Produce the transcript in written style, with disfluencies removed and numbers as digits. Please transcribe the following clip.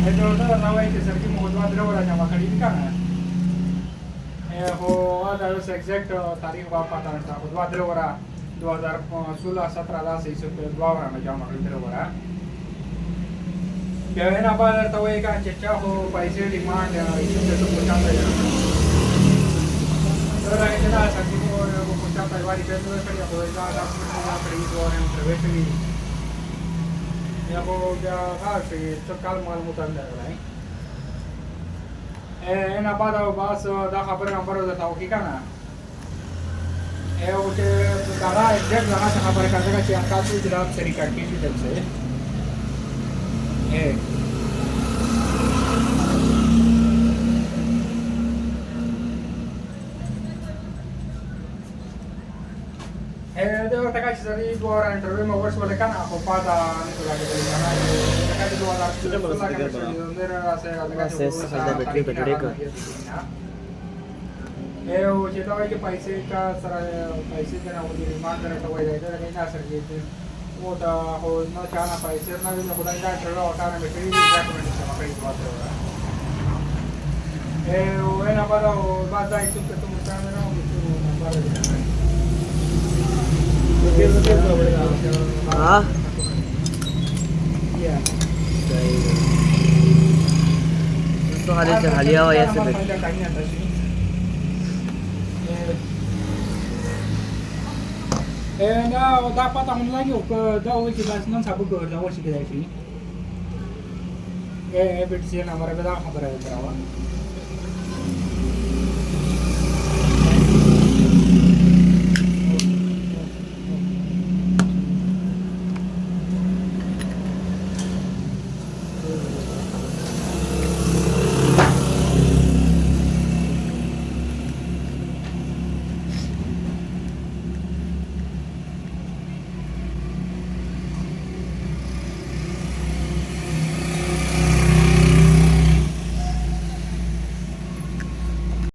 Itu udah rawai ke sergi mau dua drone aja makan ini kan. ada exact तारीख वापस आता है तो द्वादर वरा 2016-17 से इस द्वावरा में जामा कर द्वादर वरा क्या है ना बाहर तो वही का चेचा हो पैसे डिमांड इससे तो पूछा था यार तो राइट ना सच्ची को पूछा था वाली पे तो फिर या कोई का डॉक्यूमेंट ना करी तो है इंटरव्यू या वो क्या था कि तो कल मालूम होता है هنا بعد باص دا خبر نمبر ده توقی کنه او چې دا را اگزیکټ هغه خبره کوي چې تاسو د رات سری کټی دي دلته دا ورته چې سری دوه انټرویو مو ورس ولکنه خو پاده نه راځي دا چې دوه چې دا وایي چې پیسې کا سره پیسې نه او د ریماند راته وایي دا نه سره دي او دا هو نه چانه پیسې نه وي خدای دا ټرو او کار مې کړی دي ډاکومنټ څه کوي واته او انا بعد بعد ځای چې ته مو څنګه نه हाँ तो हाल से हालिया हुआ ऐसे ना दा पता होने लगी दा वो की बात ना सब को दा वो सीख जाए थी बेट से हमारे बेटा खबर है करावा